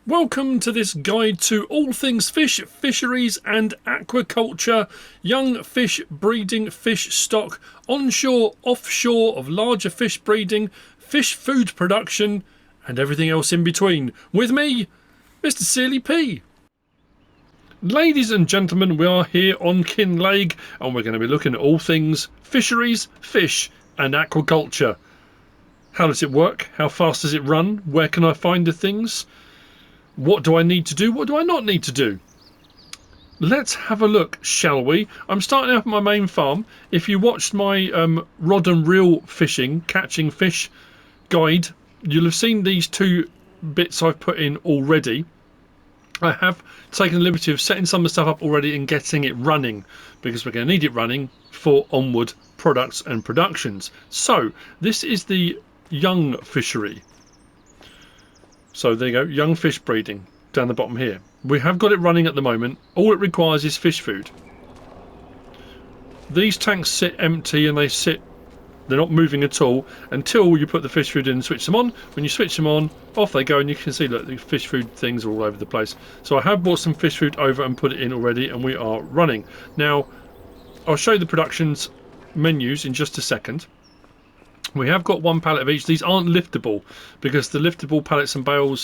Welcome to this guide to all things fish, fisheries and aquaculture, young fish breeding, fish stock, onshore, offshore of larger fish breeding, fish food production and everything else in between. With me, MrSealyp. Ladies and gentlemen, we are here on Kinlake and we're going to be looking at all things fisheries, fish and aquaculture. How does it work? How fast does it run? Where can I find the things? What do I need to do? What do I not need to do? Let's have a look, shall we? I'm starting out my main farm. If you watched my rod and reel fishing, catching fish guide, you'll have seen these two bits I've put in already. I have taken the liberty of setting some of the stuff up already and getting it running, because we're going to need it running for onward products and productions. So this is the young fishery. So there you go, young fish breeding down the bottom here. We have got it running at the moment. All it requires is fish food. These tanks sit empty and they're not moving at all until you put the fish food in and switch them on. When you switch them on, off they go, and you can see, look, the fish food things are all over the place. So I have brought some fish food over and put it in already, and we are running. Now, I'll show you the productions menus in just a second. We have got one pallet of each. These aren't liftable because the liftable pallets and bales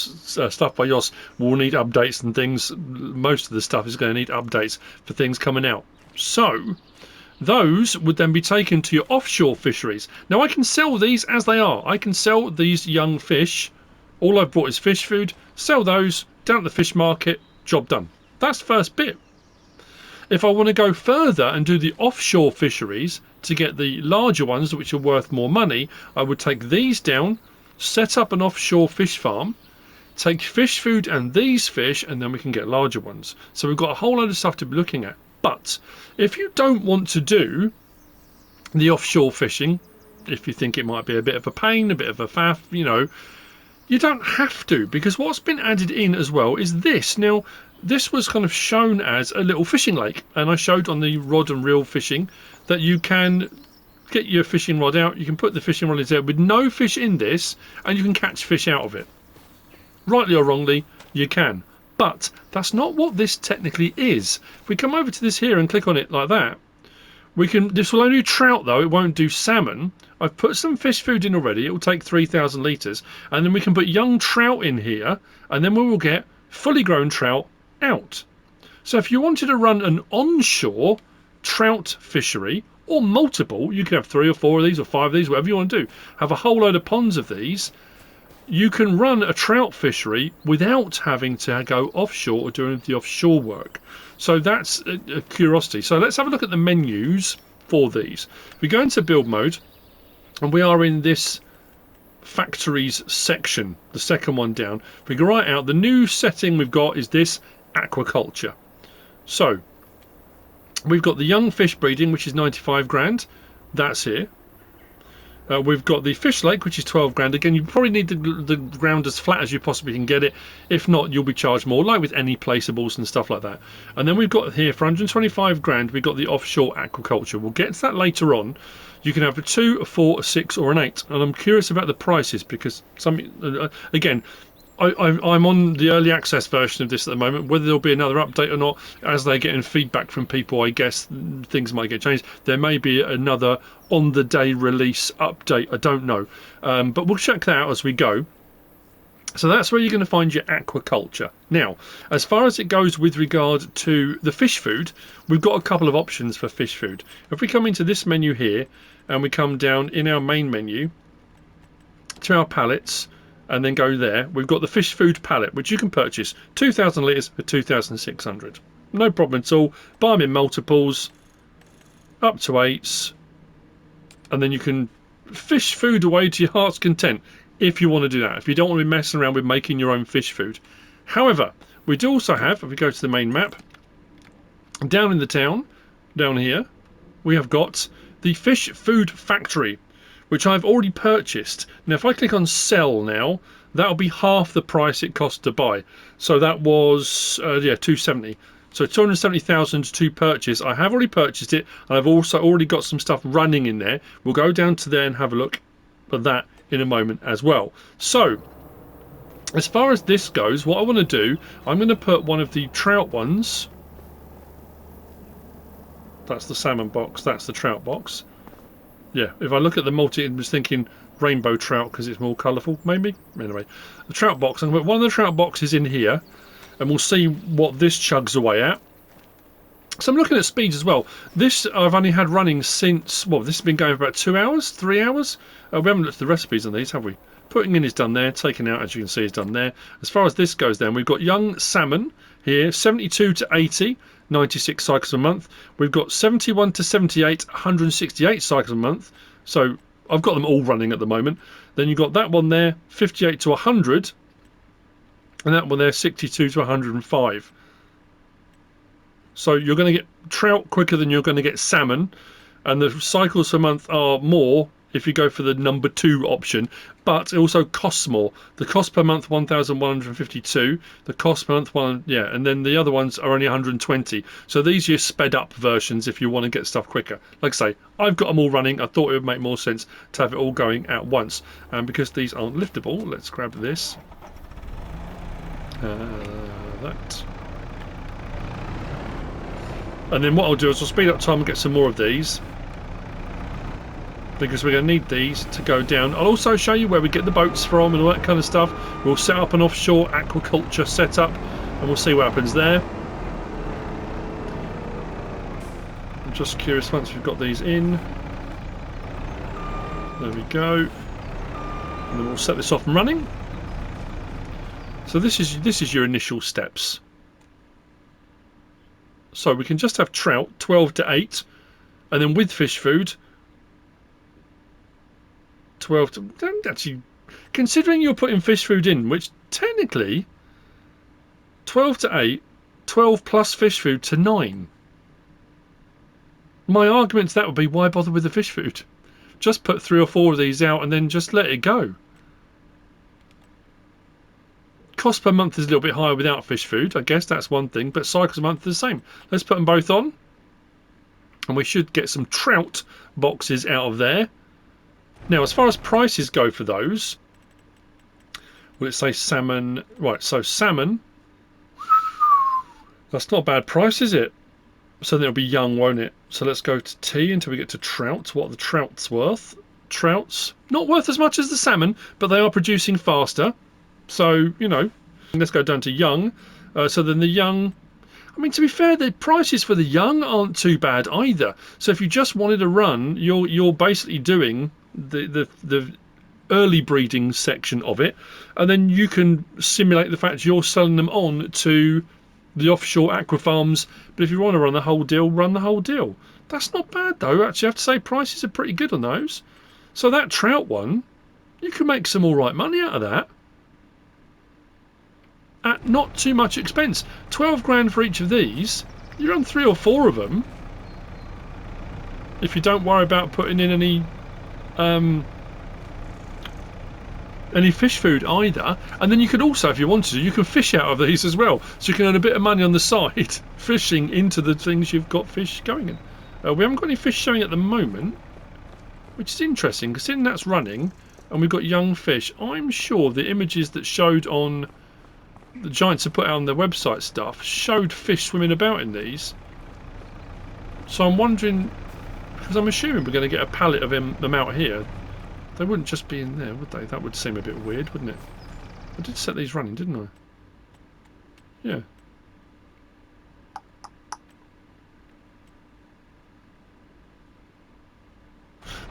stuff by Yoss will need updates and things. Most of the stuff is going to need updates for things coming out. So those would then be taken to your offshore fisheries. Now I can sell these as they are. I can sell these young fish. All I've bought is fish food. Sell those down at the fish market. Job done. That's the first bit. If I want to go further and do the offshore fisheries to get the larger ones which are worth more money, I would take these down, set up an offshore fish farm, take fish food and these fish, and then we can get larger ones. So we've got a whole load of stuff to be looking at. But if you don't want to do the offshore fishing, if you think it might be a bit of a pain, a bit of a faff, you know, you don't have to, because what's been added in as well is this. Now, this was kind of shown as a little fishing lake, and I showed on the rod and reel fishing that you can get your fishing rod out, you can put the fishing rod in there with no fish in this, and you can catch fish out of it. Rightly or wrongly, you can. But that's not what this technically is. If we come over to this here and click on it like that, we can. This will only do trout though, it won't do salmon. I've put some fish food in already, it will take 3,000 litres, and then we can put young trout in here, and then we will get fully grown trout out. So if you wanted to run an onshore trout fishery, or multiple, you could have 3 or 4 of these or 5 of these, whatever you want to do, have a whole load of ponds of these, you can run a trout fishery without having to go offshore or doing the offshore work. So that's a curiosity. So let's have a look at the menus for these. We go into build mode and we are in this factories section, the second one down. If we go right out, the new setting we've got is this aquaculture. So we've got the young fish breeding, which is 95 grand. That's here. We've got the fish lake, which is 12 grand. Again, you probably need the ground as flat as you possibly can get it. If not, you'll be charged more, like with any placeables and stuff like that. And then we've got here for 125 grand, we've got the offshore aquaculture. We'll get to that later on. You can have a 2, a 4, a 6 or an 8. And I'm curious about the prices because again, I'm on the early access version of this at the moment. Whether there'll be another update or not, as they're getting feedback from people, I guess things might get changed. There may be another on-the-day release update. I don't know. But we'll check that out as we go. So that's where you're going to find your aquaculture. Now, as far as it goes with regard to the fish food, we've got a couple of options for fish food. If we come into this menu here, and we come down in our main menu to our pallets, and then go there, we've got the fish food pallet, which you can purchase 2,000 litres for 2,600. No problem at all. Buy them in multiples, up to 8s, and then you can fish food away to your heart's content if you want to do that, if you don't want to be messing around with making your own fish food. However, we do also have, if we go to the main map, down in the town, down here, we have got the fish food factory, which I've already purchased. Now if I click on sell now, that'll be half the price it cost to buy. So that was 270. So 270,000 to purchase. I have already purchased it, and I've also already got some stuff running in there. We'll go down to there and have a look at that in a moment as well. So As far as this goes, what I want to do, I'm going to put one of the trout ones. That's the salmon box, that's the trout box. Yeah, if I look at the multi, I'm just thinking rainbow trout because it's more colourful, maybe? Anyway, the trout box, I'm going to put one of the trout boxes in here, and we'll see what this chugs away at. So I'm looking at speeds as well. This I've only had running since, well, this has been going for about 2 hours, 3 hours. We haven't looked at the recipes on these, have we? Putting in is done there, taking out, as you can see, is done there. As far as this goes then, we've got young salmon here, 72 to 80, 96 cycles a month. We've got 71 to 78, 168 cycles a month. So I've got them all running at the moment. Then you've got that one there, 58 to 100. And that one there, 62 to 105. So you're going to get trout quicker than you're going to get salmon, and the cycles per month are more if you go for the number 2 option, but it also costs more. The cost per month 1,152, the cost per month and then the other ones are only 120. So these are your sped up versions if you want to get stuff quicker. Like I say, I've got them all running. I thought it would make more sense to have it all going at once, and because these aren't liftable, let's grab this. That. And then what I'll do is I'll speed up time and get some more of these, because we're going to need these to go down. I'll also show you where we get the boats from and all that kind of stuff. We'll set up an offshore aquaculture setup and we'll see what happens there. I'm just curious, once we've got these in, there we go, and then we'll set this off and running. So this is your initial steps. So we can just have trout, 12 to 8, and then with fish food, 12 to... Don't actually... Considering you're putting fish food in, which technically, 12 to 8, 12 plus fish food to 9. My argument to that would be, why bother with the fish food? Just put 3 or 4 of these out and then just let it go. Cost per month is a little bit higher without fish food, I guess that's one thing, but cycles a month is the same. Let's put them both on, and we should get some trout boxes out of there. Now, as far as prices go for those, will it say salmon? Right, so salmon, that's not a bad price, is it? So then it'll be young, won't it? So let's go to T until we get to trout. What are the trouts worth? Trouts, not worth as much as the salmon, but they are producing faster. So, you know, let's go down to young. So then the young, I mean, to be fair, the prices for the young aren't too bad either. So if you just wanted to run, you're basically doing the early breeding section of it, and then you can simulate the fact you're selling them on to the offshore aqua farms. But if you want to run the whole deal, run the whole deal. That's not bad though. Actually, I have to say prices are pretty good on those. So that trout one, you can make some all right money out of that. At not too much expense. 12 grand for each of these. You run 3 or 4 of them. If you don't worry about putting in any fish food either. And then you can also, if you wanted to, you can fish out of these as well. So you can earn a bit of money on the side fishing into the things you've got fish going in. We haven't got any fish showing at the moment, which is interesting, because in that's running and we've got young fish. I'm sure the images that showed on the Giants have put out on their website stuff showed fish swimming about in these. So I'm wondering, because I'm assuming we're going to get a pallet of them out here. They wouldn't just be in there, would they? That would seem a bit weird, wouldn't it? I did set these running, didn't I? Yeah.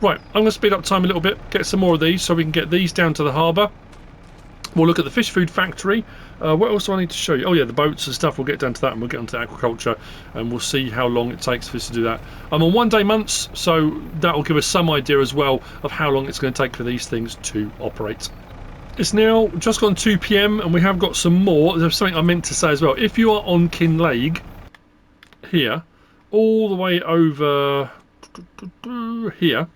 Right, I'm going to speed up time a little bit, get some more of these so we can get these down to the harbour. We'll look at the fish food factory. What else do I need to show you? Oh yeah, the boats and stuff. We'll get down to that, and we'll get onto aquaculture, and we'll see how long it takes for us to do that. I'm on 1 day months, so that will give us some idea as well of how long it's going to take for these things to operate. It's now just gone 2 PM, and we have got some more. There's something I meant to say as well. If you are on Kinlake here, all the way over here,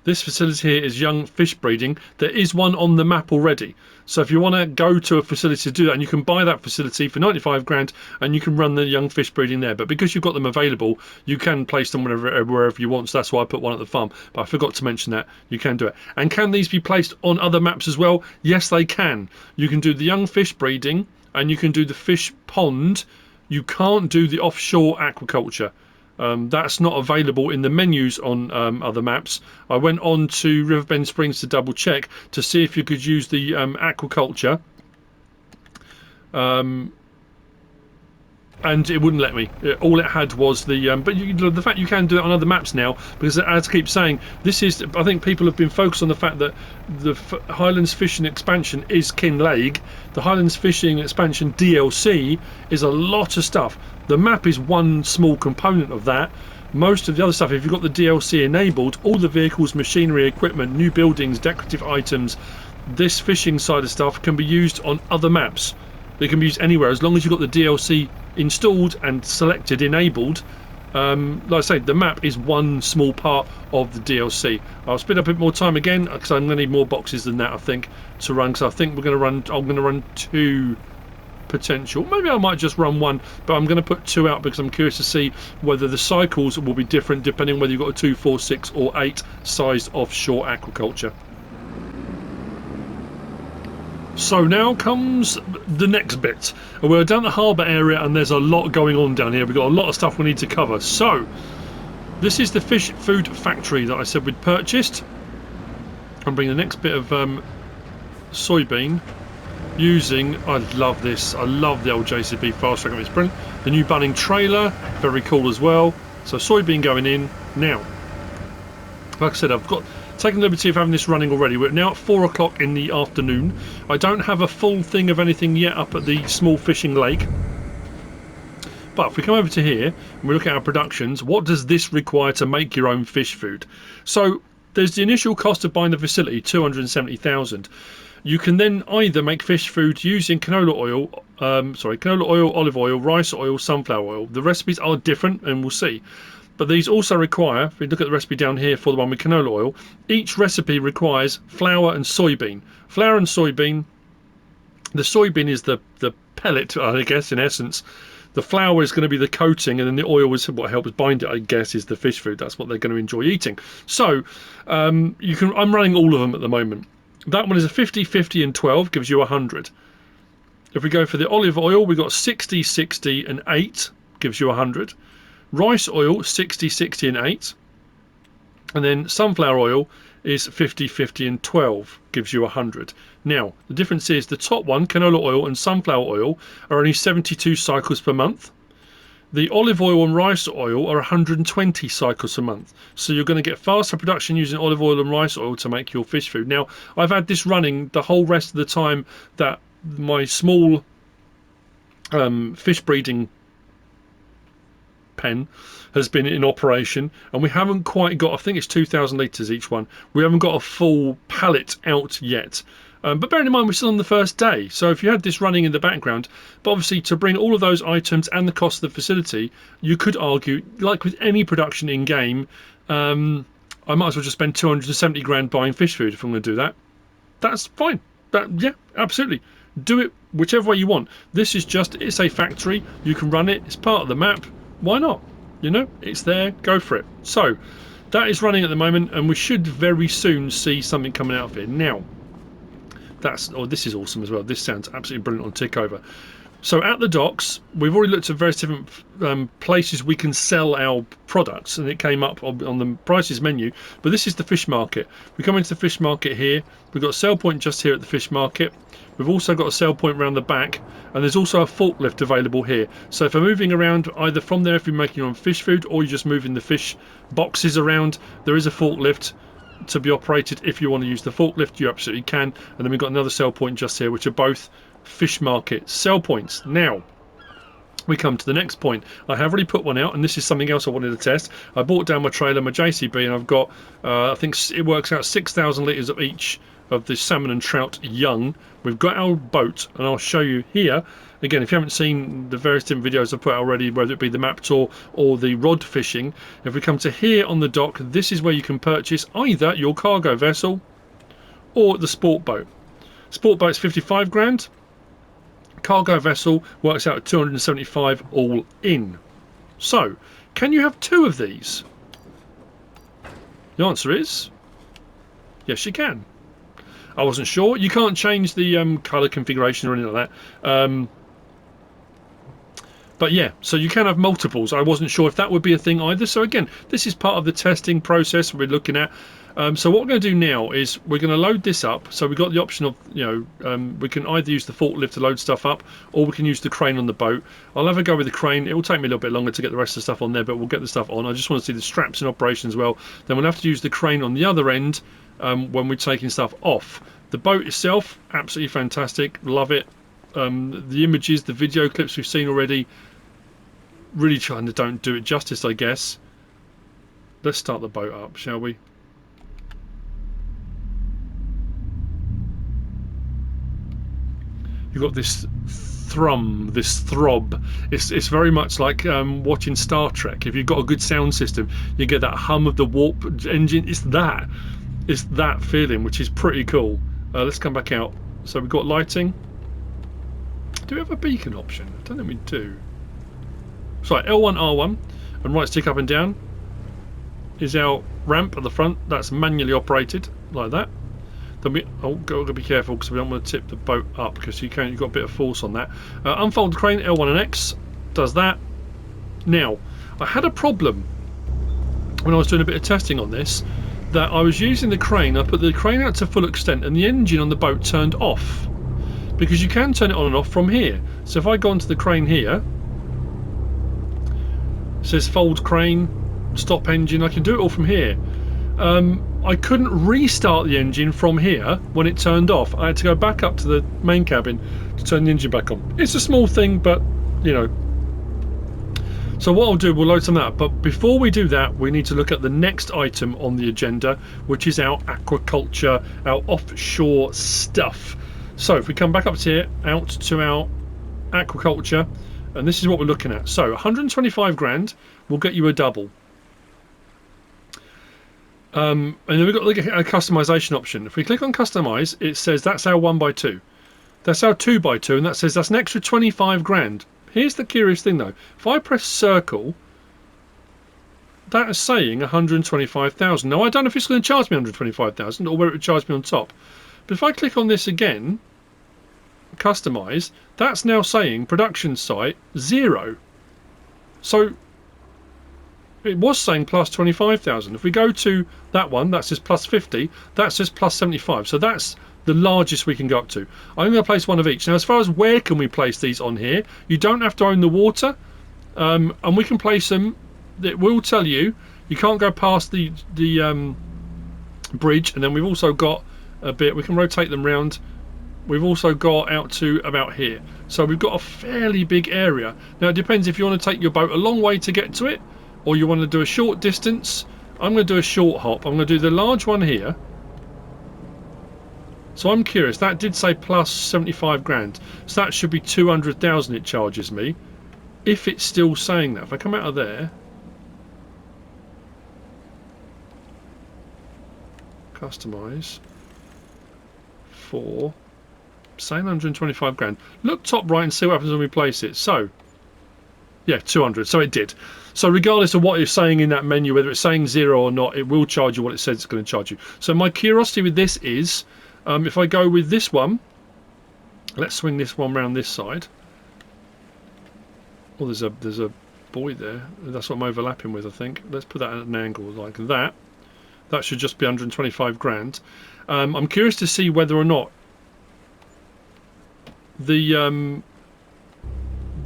This facility here is young fish breeding. There is one on the map already. So if you want to go to a facility to do that, and you can buy that facility for 95 grand, and you can run the young fish breeding there. But because you've got them available, you can place them wherever you want. So that's why I put one at the farm. But I forgot to mention that. You can do it. And can these be placed on other maps as well? Yes, they can. You can do the young fish breeding, and you can do the fish pond. You can't do the offshore aquaculture. That's not available in the menus on other maps. I went on to Riverbend Springs to double check to see if you could use the aquaculture, and it wouldn't let me. All it had was the but the fact you can do it on other maps now, because as I keep saying, this is, I think people have been focused on the fact that the Highlands fishing expansion is Kinlake. The Highlands fishing expansion DLC is a lot of stuff. The map is one small component of that. Most of the other stuff, if you've got the DLC enabled, all the vehicles, machinery, equipment, new buildings, decorative items, this fishing side of stuff can be used on other maps. They can be used anywhere as long as you've got the DLC installed and selected, enabled. Like I say, the map is one small part of the DLC. I'll speed up a bit more time again because I'm going to need more boxes than that, I think, to run. So I think we're going to run. I'm going to run 2 potential. Maybe I might just run 1, but I'm going to put 2 out because I'm curious to see whether the cycles will be different depending on whether you've got a 2, 4, 6, or 8 sized offshore aquaculture. So now comes the next bit. We're down the harbour area and there's a lot going on down here. We've got a lot of stuff we need to cover. So this is the fish food factory that I said we'd purchased. I'm bringing the next bit of soybean using, I love this, I love the old JCB fast track, it's brilliant. The new bunning trailer, very cool as well. So soybean going in now. Like I said, I've got taken the liberty of having this running already. We're now at 4 o'clock in the afternoon. I don't have a full thing of anything yet up at the small fishing lake. But if we come over to here and we look at our productions, what does this require to make your own fish food? So there's the initial cost of buying the facility, 270,000. You can then either make fish food using canola oil, olive oil, rice oil, sunflower oil. The recipes are different and we'll see. But these also require, if we look at the recipe down here for the one with canola oil, each recipe requires flour and soybean. Flour and soybean, the soybean is the pellet, I guess, in essence. The flour is going to be the coating, and then the oil is what helps bind it, I guess, is the fish food. That's what they're going to enjoy eating. So I'm running all of them at the moment. That one is a 50, 50 and 12, gives you 100. If we go for the olive oil, we've got 60, 60 and 8, gives you 100. Rice oil, 60, 60 and 8. And then sunflower oil is 50, 50 and 12, gives you 100. Now, the difference is the top one, canola oil and sunflower oil, are only 72 cycles per month. The olive oil and rice oil are 120 cycles a month. So you're going to get faster production using olive oil and rice oil to make your fish food. Now, I've had this running the whole rest of the time that my small fish breeding pen has been in operation, and we haven't quite got, I think it's 2,000 litres each one. We haven't got a full pallet out yet. But bearing in mind we're still on the first day, so if you had this running in the background, but obviously to bring all of those items and the cost of the facility, you could argue, like with any production in game, I might as well just spend 270 grand buying fish food if I'm going to do that. That's fine. Yeah, absolutely. Do it whichever way you want. This is just, it's a factory, you can run it, it's part of the map. Why not? You know, it's there, go for it. So that is running at the moment, and we should very soon see something coming out of it. Now, this is awesome as well. This sounds absolutely brilliant on Tickover. So at the docks, we've already looked at various different places we can sell our products, and it came up on the prices menu. But this is the fish market. We come into the fish market here. We've got a sale point just here at the fish market. We've also got a sale point around the back, and there's also a forklift available here. So if you're moving around either from there if you're making your own fish food, or you're just moving the fish boxes around, there is a forklift to be operated. If you want to use the forklift, you absolutely can. And then we've got another sell point just here, which are both fish market sell points. Now we come to the next point. I have already put one out, and this is something else I wanted to test. I brought down my trailer, my JCB, and I've got I think it works out 6,000 litres of each of the salmon and trout young. We've got our boat, and I'll show you here. Again, if you haven't seen the various different videos I've put out already, whether it be the map tour or the rod fishing, if we come to here on the dock, this is where you can purchase either your cargo vessel or the sport boat. Sport boat's 55 grand. Cargo vessel works out at 275 all in. So, can you have 2 of these? The answer is yes, you can. I wasn't sure. You can't change the colour configuration or anything like that. But yeah, so you can have multiples. I wasn't sure if that would be a thing either. So again, this is part of the testing process we're looking at. So what we're going to do now is we're going to load this up. So we've got the option of, we can either use the forklift to load stuff up, or we can use the crane on the boat. I'll have a go with the crane. It will take me a little bit longer to get the rest of the stuff on there, but we'll get the stuff on. I just want to see the straps in operation as well. Then we'll have to use the crane on the other end when we're taking stuff off. The boat itself, absolutely fantastic. Love it. The images, the video clips we've seen already, really trying to don't do it justice, I guess. Let's start the boat up, shall we? You've got this thrum, this throb. It's very much like watching Star Trek. If you've got a good sound system, you get that hum of the warp engine. It's that feeling, which is pretty cool. Let's come back out. So we've got lighting. Do we have a beacon option? I don't think we do. So L1, R1, and right stick up and down is our ramp at the front. That's manually operated like that. Then we got to be careful because we don't want to tip the boat up, because you've got a bit of force on that. Unfold the crane, L1 and X does that. Now, I had a problem when I was doing a bit of testing on this, that I was using the crane. I put the crane out to full extent, and the engine on the boat turned off, because you can turn it on and off from here. So if I go onto the crane here, it says fold crane, stop engine. I can do it all from here. I couldn't restart the engine from here when it turned off. I had to go back up to the main cabin to turn the engine back on. It's a small thing, but you know. So what I'll do, we'll load some of that. But before we do that, we need to look at the next item on the agenda, which is our aquaculture, our offshore stuff. So if we come back up to here, out to our aquaculture, and this is what we're looking at. So 125 grand will get you a double. And then we've got a customization option. If we click on customize, it says that's our 1x2. That's our 2x2, and that says that's an extra 25 grand. Here's the curious thing though. If I press circle, that is saying 125,000. Now I don't know if it's going to charge me 125,000 or whether it would charge me on top. But if I click on this again, customize, that's now saying production site 0. So it was saying plus 25,000. If we go to that one, that says plus 50. That says plus 75. So that's the largest we can go up to. I'm going to place one of each. Now, as far as where can we place these on here, you don't have to own the water, and we can place them. It will tell you you can't go past the bridge, and then we've also got a bit. We can rotate them round. We've also got out to about here. So we've got a fairly big area. Now it depends if you want to take your boat a long way to get to it, or you want to do a short distance. I'm going to do a short hop. I'm going to do the large one here. So I'm curious, that did say plus 75 grand. So that should be 200,000 it charges me. If it's still saying that. If I come out of there. Customize. For. Saying 125 grand. Look top right and see what happens when we place it. So. Yeah, 200. So it did. So regardless of what it's saying in that menu, whether it's saying 0 or not, it will charge you what it says it's going to charge you. So my curiosity with this is, if I go with this one, let's swing this one round this side. Oh, there's a buoy there. That's what I'm overlapping with, I think. Let's put that at an angle like that. That should just be 125 grand. I'm curious to see whether or not the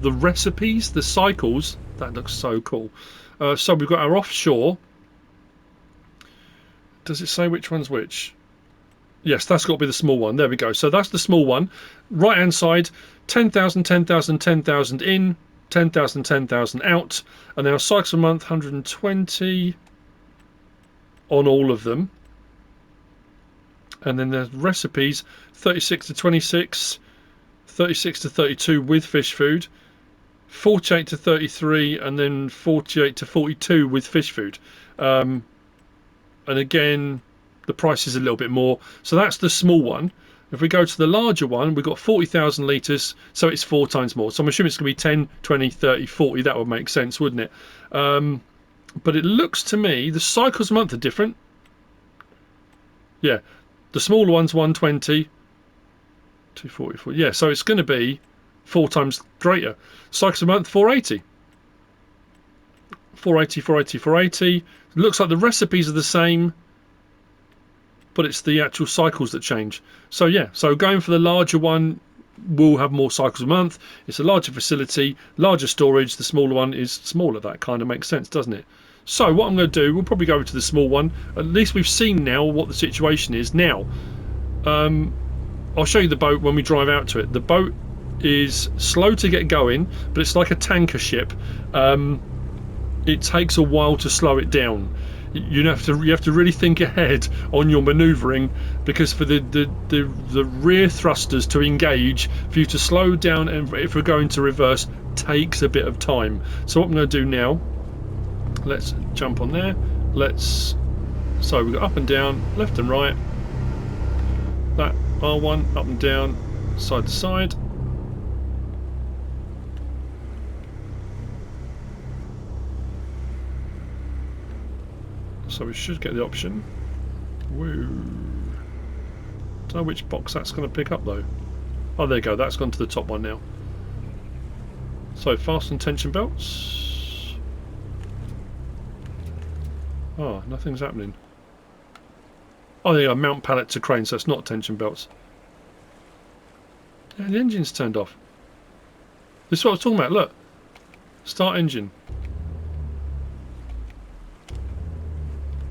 recipes, the cycles, that looks so cool. So we've got our offshore. Does it say which one's which? Yes, that's got to be the small one. There we go. So that's the small one. Right hand side, 10,000, 10,000, 10,000 in, 10,000, 10,000 out. And our cycles a month, 120 on all of them. And then the recipes, 36 to 26, 36 to 32 with fish food, 48 to 33, and then 48 to 42 with fish food. And again, the price is a little bit more. So that's the small one. If we go to the larger one, we've got 40,000 litres, so it's 4 times more. So I'm assuming it's going to be 10, 20, 30, 40. That would make sense, wouldn't it? But it looks to me, the cycles a month are different. Yeah, the smaller one's 120, 244. Yeah, so it's going to be 4 times greater. Cycles a month, 480. 480, 480, 480. It looks like the recipes are the same, but it's the actual cycles that change. So yeah, so going for the larger one will have more cycles a month. It's a larger facility, larger storage. The smaller one is smaller. That kind of makes sense, doesn't it? So what I'm going to do, we'll probably go over to the small one. At least we've seen now what the situation is. Now, I'll show you the boat when we drive out to it. The boat is slow to get going, but it's like a tanker ship. It takes a while to slow it down. You have to really think ahead on your manoeuvring, because for the rear thrusters to engage, for you to slow down, and if we're going to reverse, takes a bit of time. So what I'm going to do now, let's jump on there. So we've got up and down, left and right. That R1 up and down, side to side. So we should get the option. Woo. Don't know which box that's going to pick up though. Oh, there you go. That's gone to the top one now. So fasten tension belts. Oh, nothing's happening. Oh, there you go. Mount pallet to crane. So it's not tension belts. Yeah, the engine's turned off. This is what I was talking about. Look. Start engine.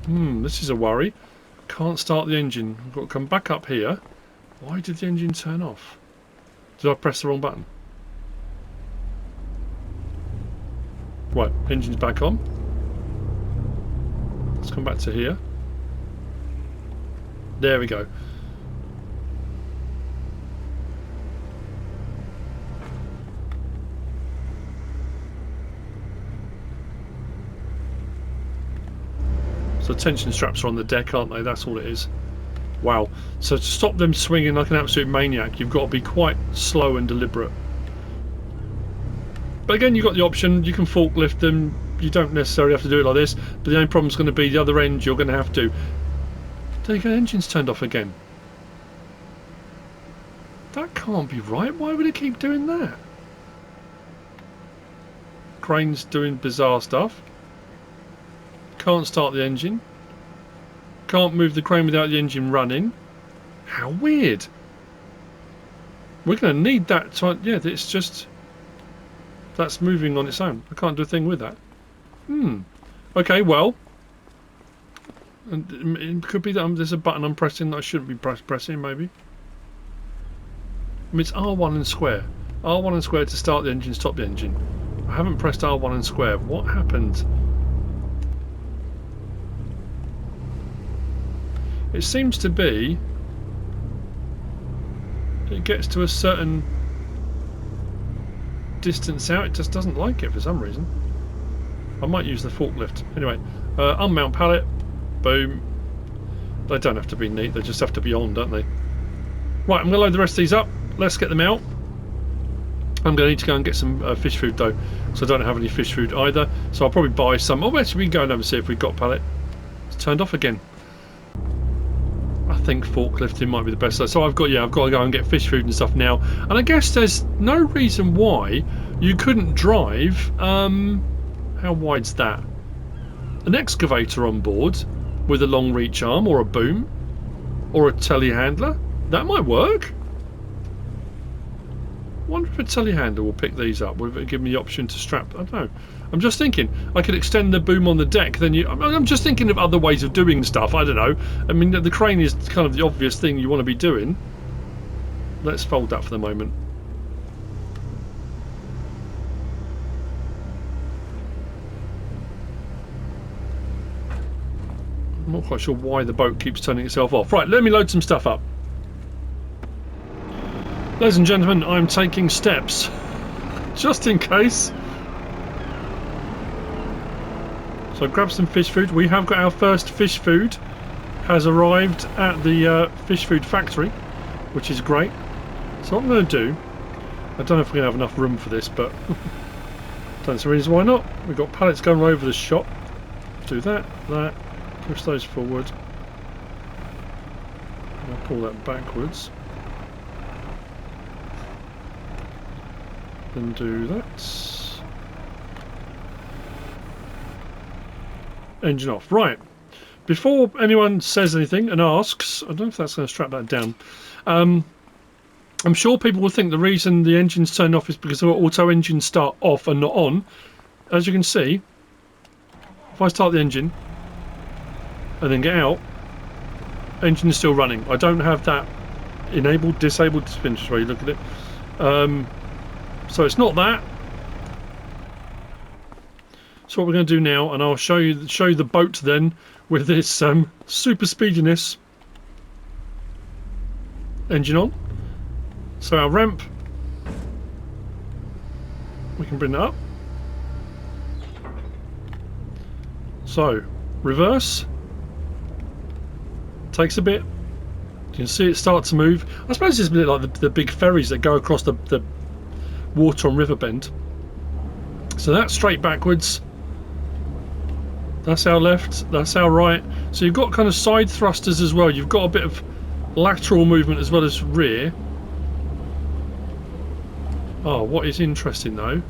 This is a worry. Can't start the engine. I've got to come back up here. Why did the engine turn off? Did I press the wrong button? Right, engine's back on. Let's come back to here. There we go. So tension straps are on the deck, aren't they? That's all it is. Wow. So to stop them swinging like an absolute maniac, you've got to be quite slow and deliberate. But again, you've got the option. You can forklift them. You don't necessarily have to do it like this. But the only problem is going to be the other end. You're going to have to. There you go. Engine's turned off again. That can't be right. Why would it keep doing that? Crane's doing bizarre stuff. Can't start the engine. Can't move the crane without the engine running. How weird. We're going to need that to, yeah, it's just, that's moving on its own. I can't do a thing with that. Okay, well, and it could be that there's a button I'm pressing that I shouldn't be pressing, maybe. I mean, it's R1 and square. R1 and square to start the engine, stop the engine. I haven't pressed R1 and square. What happened? It seems to be, it gets to a certain distance out, it just doesn't like it for some reason. I might use the forklift. Anyway, unmount pallet, boom. They don't have to be neat, they just have to be on, don't they? Right, I'm going to load the rest of these up. Let's get them out. I'm going to need to go and get some fish food though, so I don't have any fish food either. So I'll probably buy some. Oh, actually we can go and over and see if we've got pallet. It's turned off again. I think forklifting might be the best. So I've got to go and get fish food and stuff now. And I guess there's no reason why you couldn't drive. How wide's that? An excavator on board with a long reach arm or a boom or a telehandler. That might work. I wonder if a telehandler will pick these up. Will it give me the option to strap? I don't know. I'm just thinking I could extend the boom on the deck. Then I'm just thinking of other ways of doing stuff. I don't know. I mean, the crane is kind of the obvious thing you want to be doing. Let's fold that for the moment. not quite sure why the boat keeps turning itself off. Right, let me load some stuff up. Ladies and gentlemen, I'm taking steps just in case. So grab some fish food. We have got our first fish food has arrived at the fish food factory, which is great. So what I'm going to do, I don't know if we're going to have enough room for this, but don't see reasons why not. We've got pallets going all over the shop. Do that, push those forward. I'll pull that backwards. Then do that. Engine off. Right. Before anyone says anything and asks, I don't know if that's going to strap that down. I'm sure people will think the reason the engine's turned off is because the auto engines start off and not on. As you can see, if I start the engine and then get out, engine is still running. I don't have that enabled, disabled, depends which way you look at it. So it's not that. So what we're going to do now, and I'll show you the boat then with this super speediness engine on. So our ramp, we can bring that up. So reverse, takes a bit. You can see it start to move. I suppose it's a bit like the big ferries that go across the water on River Bend. So that's straight backwards. That's our left, that's our right. So you've got kind of side thrusters as well. You've got a bit of lateral movement as well as rear. Oh, what is interesting though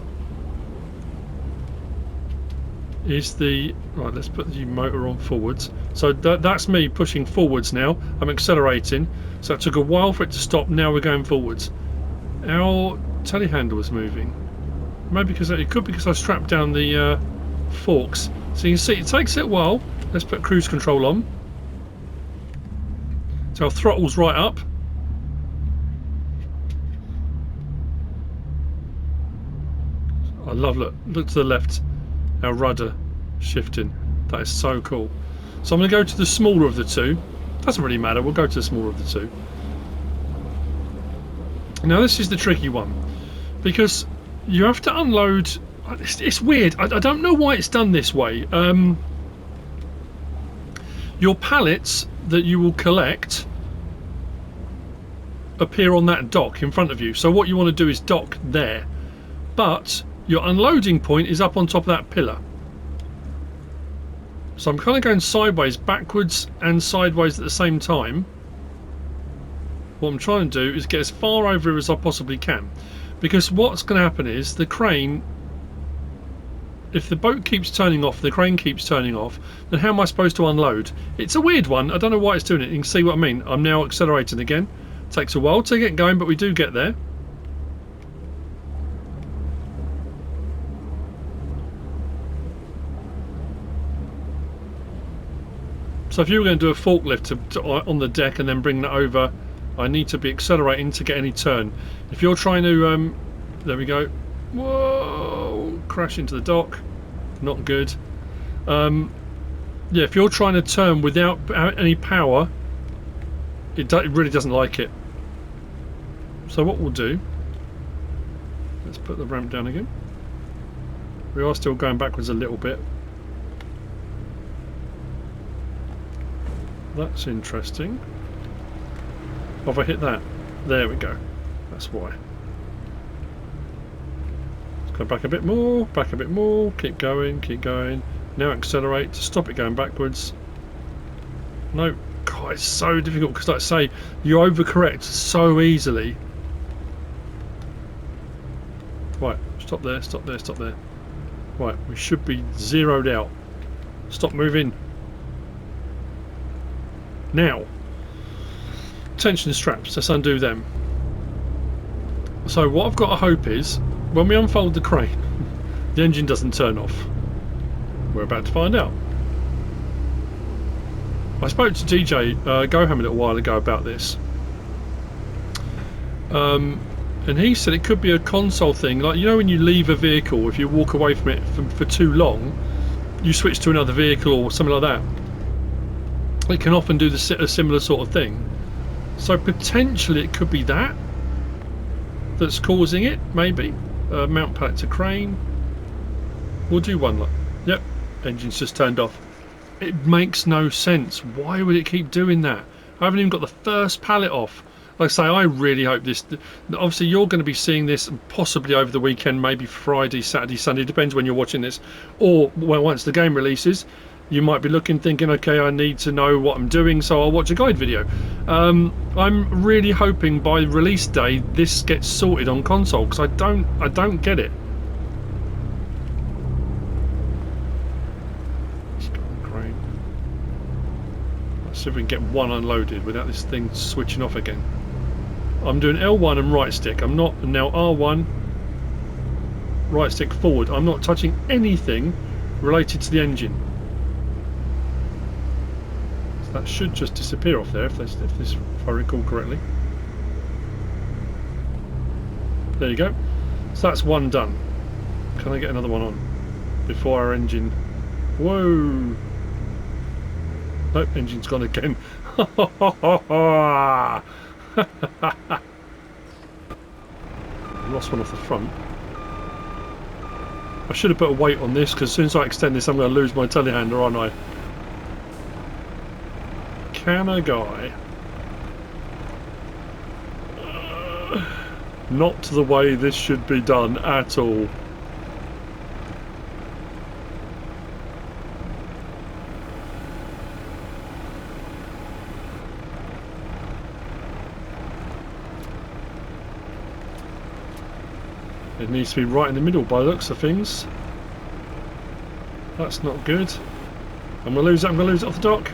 is right, let's put the motor on forwards. So that's me pushing forwards now. I'm accelerating. So it took a while for it to stop. Now we're going forwards. Our telehandler was moving. Maybe because it could be because I strapped down the forks. So you can see it takes it a while. Let's put cruise control on. So our throttle's right up. I love, look to the left, our rudder shifting. That is so cool. So I'm going to go to the smaller of the two. Doesn't really matter, we'll go to the smaller of the two. Now this is the tricky one, because you have to unload. It's weird, I don't know why it's done this way. Your pallets that you will collect appear on that dock in front of you. So what you want to do is dock there, but your unloading point is up on top of that pillar. So I'm kind of going sideways, backwards and sideways at the same time. What I'm trying to do is get as far over as I possibly can, because what's going to happen is the crane, if the boat keeps turning off, the crane keeps turning off, then how am I supposed to unload? It's a weird one. I don't know why it's doing it. You can see what I mean. I'm now accelerating again. It takes a while to get going, but we do get there. So if you were going to do a forklift on the deck and then bring that over, I need to be accelerating to get any turn. If you're trying to, there we go. Whoa! Crash into the dock. Not good. Yeah, if you're trying to turn without any power, it really doesn't like it. So what we'll do, let's put the ramp down again. We are still going backwards a little bit. That's interesting. Have I hit that? There we go. That's why. Let's go back a bit more, keep going, keep going. Now accelerate to stop it going backwards. No, God, it's so difficult because, like I say, you overcorrect so easily. Right, stop there, stop there, stop there. Right, we should be zeroed out. Stop moving. Now, tension straps, let's undo them. So what I've got to hope is, when we unfold the crane, the engine doesn't turn off. We're about to find out. I spoke to DJ Goham a little while ago about this. And he said it could be a console thing, like, you know, when you leave a vehicle, if you walk away from it for too long, you switch to another vehicle or something like that. it can often do a similar sort of thing. So potentially it could be that's causing it, maybe. Mount pallet to crane. We'll do one look. Yep, engine's just turned off. It makes no sense. Why would it keep doing that? I haven't even got the first pallet off. Like I say, I really hope this... Obviously, you're going to be seeing this possibly over the weekend, maybe Friday, Saturday, Sunday, depends when you're watching this. Or, well, once the game releases, you might be thinking, okay, I need to know what I'm doing, so I'll watch a guide video. I'm really hoping by release day, this gets sorted on console, because I don't get it. Let's see if we can get one unloaded without this thing switching off again. I'm doing L1 and right stick. I'm not now R1, right stick forward. I'm not touching anything related to the engine. So that should just disappear off there if I recall correctly. There you go. So that's one done. Can I get another one on before our engine? Whoa! Nope, engine's gone again. Lost one off the front. I should have put a weight on this, because as soon as I extend this I'm going to lose my telehandler, aren't I? Can a guy not the way this should be done at all. It needs to be right in the middle by the looks of things. That's not good. I'm going to lose it, off the dock.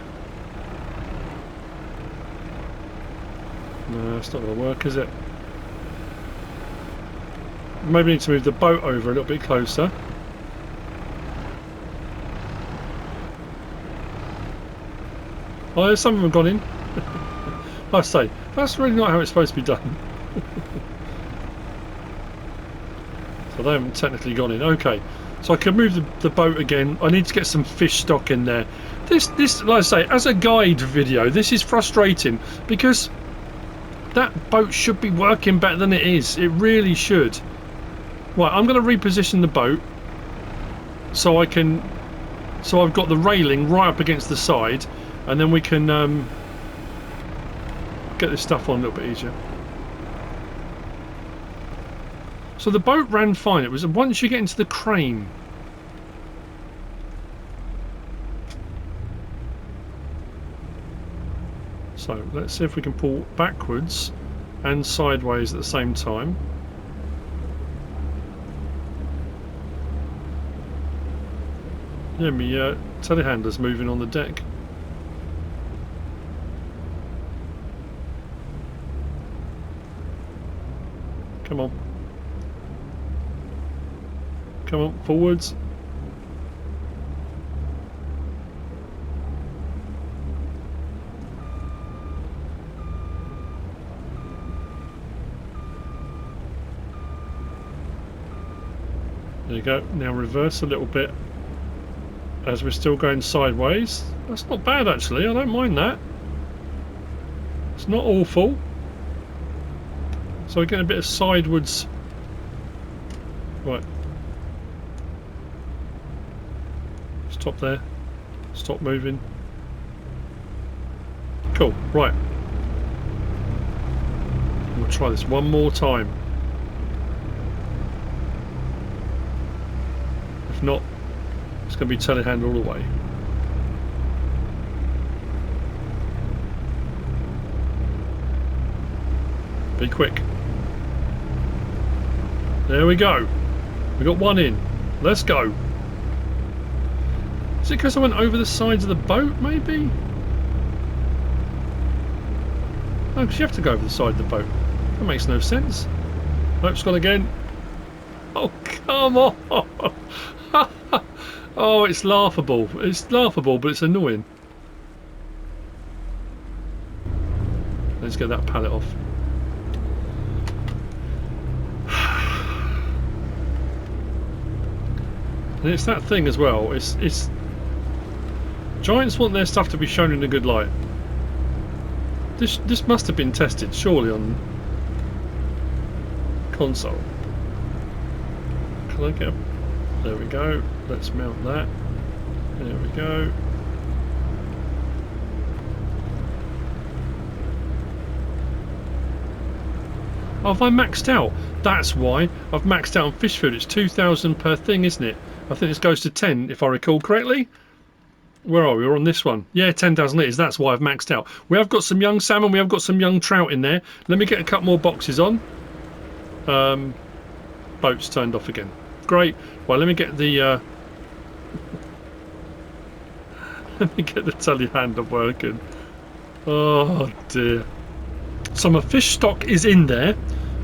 No, it's not going to work, is it? Maybe need to move the boat over a little bit closer. Oh, there's some of them gone in. I say, that's really not how it's supposed to be done. So they haven't technically gone in. Okay, so I can move the boat again. I need to get some fish stock in there. This, like I say, as a guide video, this is frustrating because that boat should be working better than it is. It really should. Right, I'm going to reposition the boat so I've got the railing right up against the side, and then we can get this stuff on a little bit easier. So the boat ran fine. It was once you get into the crane. So let's see if we can pull backwards and sideways at the same time. Yeah, my telehandler's moving on the deck. Come on. Come on, forwards. There you go. Now reverse a little bit as we're still going sideways. That's not bad actually, I don't mind that. It's not awful. So we're getting a bit of sidewards. Right. Stop there. Stop moving. Cool, right. We'll try this one more time. If not, it's going to be telehandler all the way. Be quick. There we go. We got one in. Let's go. Is it because I went over the sides of the boat, maybe? Oh, because you have to go over the side of the boat. That makes no sense. Nope, it's gone again. Oh, come on! Oh, it's laughable. It's laughable, but it's annoying. Let's get that pallet off. And it's that thing as well. It's Giants want their stuff to be shown in a good light. This must have been tested, surely, on console. Can I get... There we go. Let's mount that. There we go. Oh, have I maxed out? That's why. I've maxed out on fish food. It's 2,000 per thing, isn't it? I think this goes to 10, if I recall correctly. Where are we? We're on this one. Yeah, 10,000 litres. That's why I've maxed out. We have got some young salmon. We have got some young trout in there. Let me get a couple more boxes on. Boat's turned off again. Great. Well, let me get the... let me get the telehandler working. Oh, dear. So my fish stock is in there.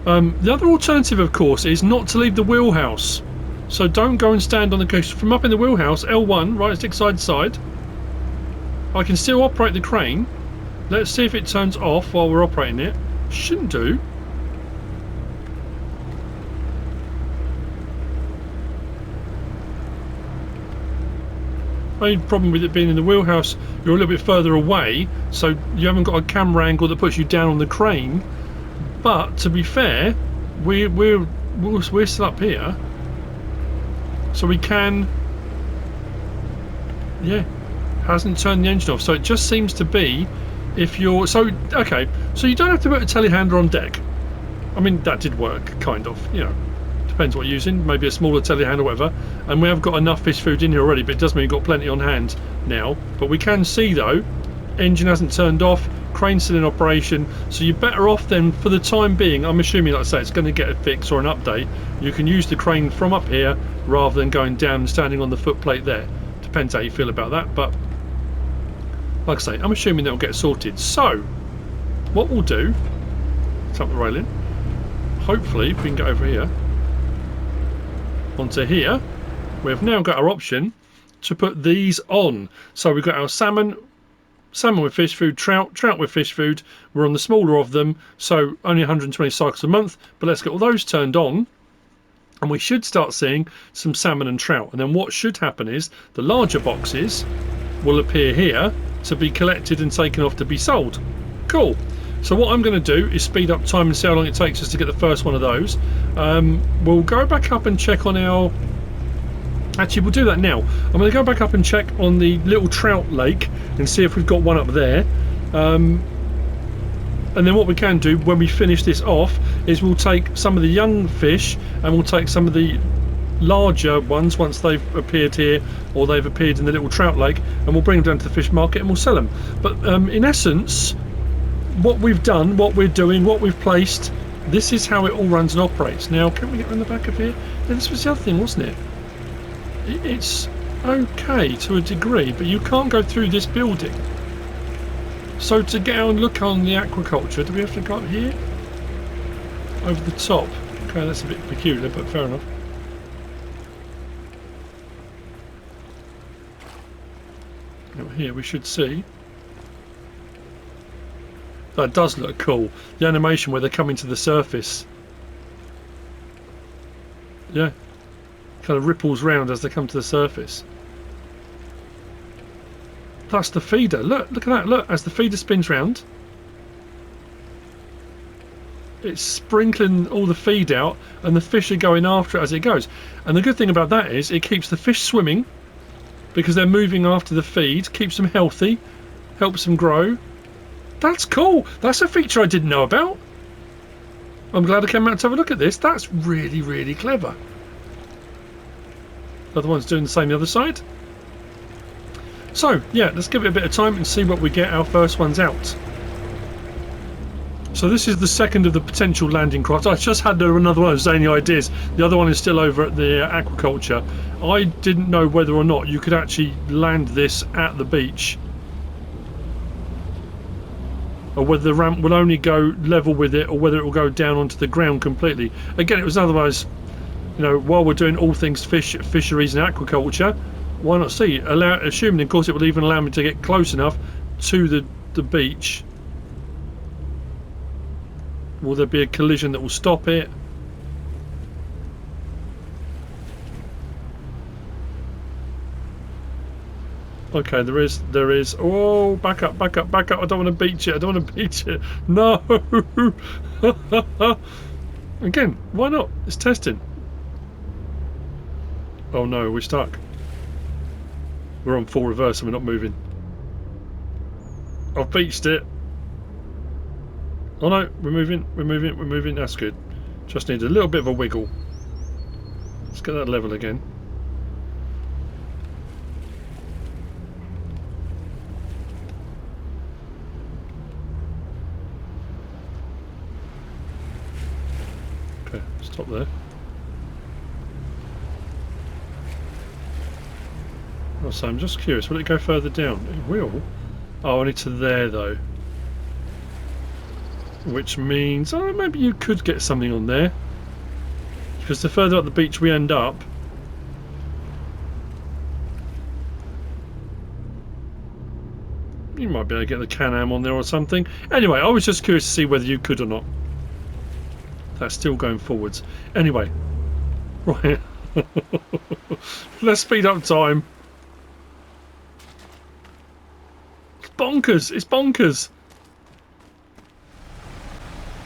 The other alternative, of course, is not to leave the wheelhouse. So don't go and stand on the coast. From up in the wheelhouse, L1, right stick side to side. I can still operate the crane. Let's see if it turns off while we're operating it. Shouldn't do. Only problem with it being in the wheelhouse, you're a little bit further away, so you haven't got a camera angle that puts you down on the crane. But to be fair, we're still up here. So we can, yeah, hasn't turned the engine off. So it just seems to be, if you're, so, okay, so you don't have to put a telehandler on deck. I mean, that did work, kind of, you know, depends what you're using, maybe a smaller telehandler or whatever. And we have got enough fish food in here already, but it does mean we've got plenty on hand now. But we can see though, engine hasn't turned off, crane's still in operation, so you're better off then for the time being. I'm assuming, like I say, it's going to get a fix or an update. You can use the crane from up here rather than going down and standing on the footplate there. Depends how you feel about that, but like I say, I'm assuming that'll get sorted. So what we'll do, tap the railing, hopefully if we can get over here onto here, we've now got our option to put these on. So we've got our salmon with fish food, trout with fish food. We're on the smaller of them, so only 120 cycles a month, but let's get all those turned on and we should start seeing some salmon and trout. And then what should happen is the larger boxes will appear here to be collected and taken off to be sold. Cool. So what I'm going to do is speed up time and see how long it takes us to get the first one of those. We'll go back up and check on our... Actually, we'll do that now. I'm going to go back up and check on the little trout lake and see if we've got one up there. And then what we can do when we finish this off is we'll take some of the young fish and we'll take some of the larger ones once they've appeared here or they've appeared in the little trout lake, and we'll bring them down to the fish market and we'll sell them. But in essence, what we've done, what we're doing, what we've placed, this is how it all runs and operates. Now, can we get around the back of here? Yeah, this was the other thing, wasn't it? It's okay to a degree, but you can't go through this building. So to get out and look on the aquaculture, do we have to go up here? Over the top. Okay, that's a bit peculiar, but fair enough. Now here we should see. That does look cool. The animation where they're coming to the surface. Yeah. Kind of ripples round as they come to the surface. That's the feeder. Look at that. Look, as the feeder spins round, it's sprinkling all the feed out and the fish are going after it as it goes. And the good thing about that is it keeps the fish swimming because they're moving after the feed, keeps them healthy, helps them grow. That's cool. That's a feature I didn't know about. I'm glad I came out to have a look at this. That's really, really clever. The other one's doing the same the other side. So, yeah, let's give it a bit of time and see what we get our first ones out. So this is the second of the potential landing craft. I just had another one of zany ideas. The other one is still over at the aquaculture. I didn't know whether or not you could actually land this at the beach, or whether the ramp will only go level with it, or whether it will go down onto the ground completely. Again, it was otherwise, you know, while we're doing all things fisheries and aquaculture, why not see? Assuming, of course, it will even allow me to get close enough to the beach. Will there be a collision that will stop it? Okay, there is. Oh, back up, back up, back up. I don't want to beach it. I don't want to beach it. No. Again, why not? It's testing. Oh no, we're stuck. We're on full reverse and we're not moving. I've beached it. Oh no, we're moving, we're moving, we're moving. That's good. Just need a little bit of a wiggle. Let's get that level again. Okay, stop there. Oh, so I'm just curious, will it go further down? It will. Oh, only to there though. Which means, oh, maybe you could get something on there. Because the further up the beach we end up, you might be able to get the Can-Am on there or something. Anyway, I was just curious to see whether you could or not. That's still going forwards. Anyway, right. Let's speed up time. It's bonkers. It's bonkers.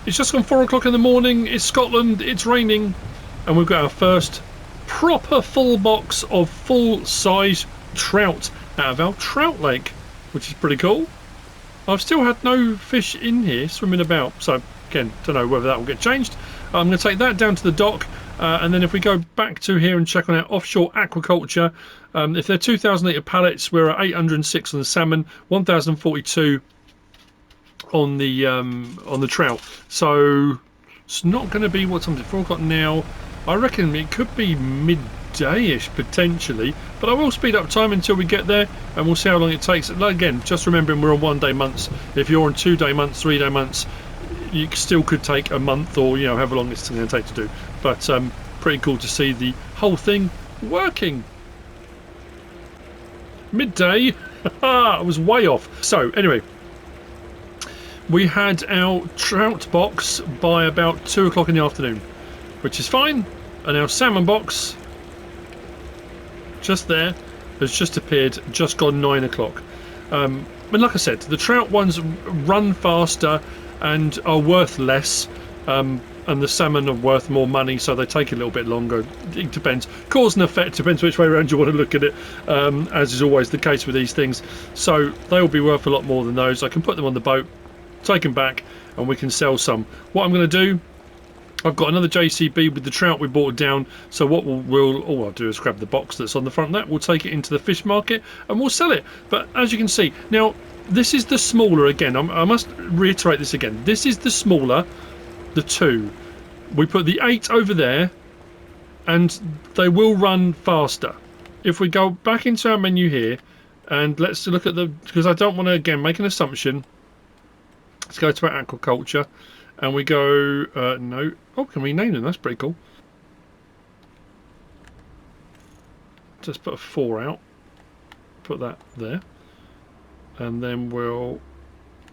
It's just gone 4 o'clock in the morning. It's Scotland. It's raining. And we've got our first proper full box of full-size trout out of our trout lake, which is pretty cool. I've still had no fish in here swimming about, so again, don't know whether that will get changed. I'm going to take that down to the dock, and then if we go back to here and check on our offshore aquaculture, if they're 2,000 litre pallets, we're at 806 on the salmon, 1,042 on the trout. So it's not going to be, what time is it, 4 o'clock now. I reckon it could be midday-ish potentially, but I will speed up time until we get there and we'll see how long it takes. Again, just remembering we're on 1 day months. If you're on 2 day months, 3 day months, you still could take a month, or you know, however long it's going to take to do. But pretty cool to see the whole thing working. Midday. I was way off. So anyway, we had our trout box by about 2 o'clock in the afternoon, which is fine, and our salmon box just there has just appeared, just gone 9 o'clock. And like I said, the trout ones run faster and are worth less, and the salmon are worth more money, so they take a little bit longer. It depends, cause and effect, depends which way around you want to look at it, as is always the case with these things. So they will be worth a lot more than those. I can put them on the boat, take them back, and we can sell some. What I'm going to do, I've got another JCB with the trout we brought down, so what all I'll do is grab the box that's on the front of that, we'll take it into the fish market and we'll sell it. But as you can see, now this is the smaller, again, I must reiterate this again, this is the smaller, the 2. We put the 8 over there and they will run faster. If we go back into our menu here and let's look at the, because I don't want to again make an assumption, let's go to our aquaculture. And we go, no, oh, can we name them? That's pretty cool. Just put a 4 out, put that there, and then we'll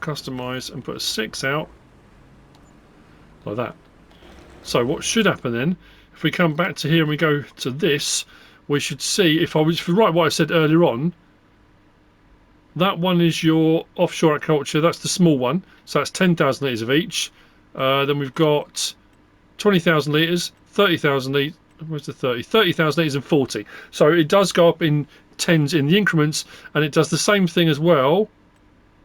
customize and put a 6 out, like that. So what should happen then, if we come back to here and we go to this, we should see, if I was right what I said earlier on, that one is your offshore aquaculture, that's the small one, so that's 10,000 litres of each. Then we've got 20,000 litres, 30,000 litres, where's the 30? 30,000 litres and 40. So it does go up in tens in the increments, and it does the same thing as well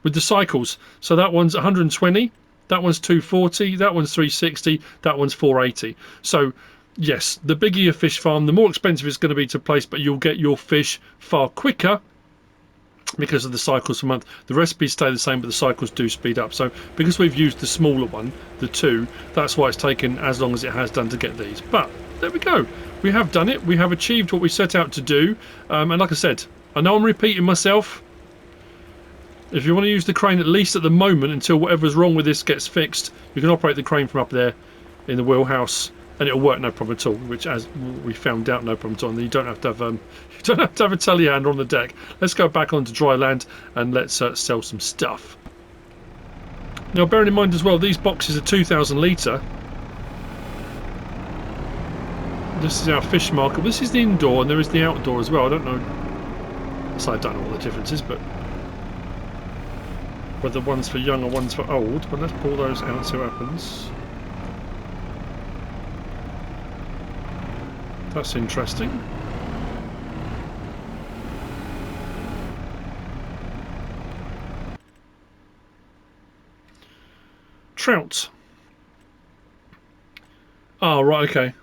with the cycles. So that one's 120, that one's 240, that one's 360, that one's 480. So yes, the bigger your fish farm, the more expensive it's going to be to place, but you'll get your fish far quicker because of the cycles per month. The recipes stay the same, but the cycles do speed up. So because we've used the smaller one, the 2, that's why it's taken as long as it has done to get these. But there we go, we have done it, we have achieved what we set out to do. And like I said, I know I'm repeating myself. If you want to use the crane, at least at the moment, until whatever's wrong with this gets fixed, you can operate the crane from up there in the wheelhouse and it'll work no problem at all, which, as we found out, no problem at all. And you don't have to have a telehandler on the deck. Let's go back onto dry land and let's sell some stuff. Now, bearing in mind as well, these boxes are 2,000 litre. This is our fish market. This is the indoor, and there is the outdoor as well. I don't know. So I don't know what the difference is, but whether one's for young or one's for old. But let's pull those out and see what happens. That's interesting. Trout. Oh, right, okay.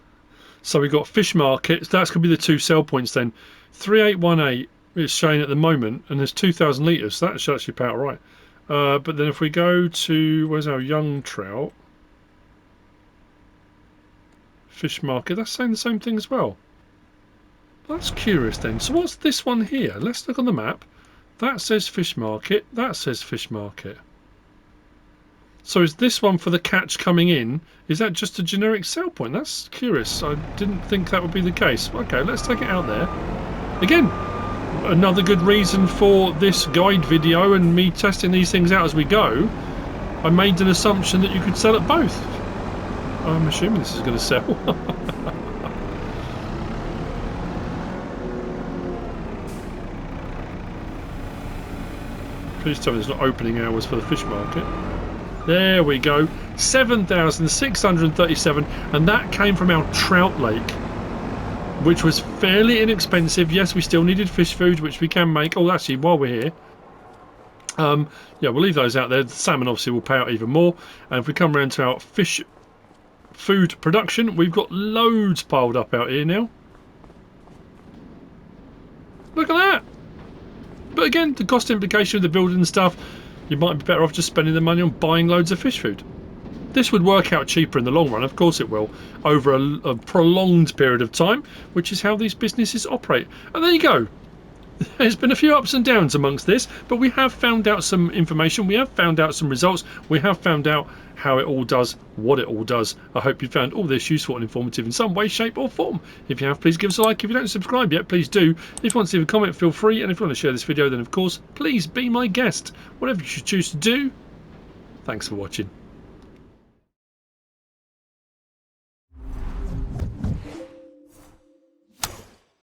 So we've got fish markets. That's going to be the 2 sell points then. 3818 is showing at the moment, and there's 2,000 litres. So that should actually pay out right. But then if we go to, where's our young trout? Fish market, that's saying the same thing as well. That's curious then. So what's this one here? Let's look on the map. That says fish market. That says fish market. So is this one for the catch coming in? Is that just a generic sell point? That's curious. I didn't think that would be the case. Okay, let's take it out there. Again, another good reason for this guide video and me testing these things out as we go. I made an assumption that you could sell at both. I'm assuming this is going to sell. Please tell me there's not opening hours for the fish market. There we go. 7,637, and that came from our trout lake, which was fairly inexpensive. Yes, we still needed fish food, which we can make. Oh, actually, while we're here, yeah, we'll leave those out there. The salmon obviously will pay out even more. And if we come around to our fish food production, we've got loads piled up out here now. Look at that. But again, the cost implication of the building and stuff, you might be better off just spending the money on buying loads of fish food. This would work out cheaper in the long run, of course it will, over a prolonged period of time, which is how these businesses operate. And there you go. There's been a few ups and downs amongst this, but we have found out some information, we have found out some results, we have found out how it all does, what it all does. I hope you found all this useful and informative in some way, shape or form. If you have, please give us a like. If you don't subscribe yet, please do. If you want to leave a comment, feel free. And if you want to share this video, then of course, please be my guest. Whatever you should choose to do. Thanks for watching.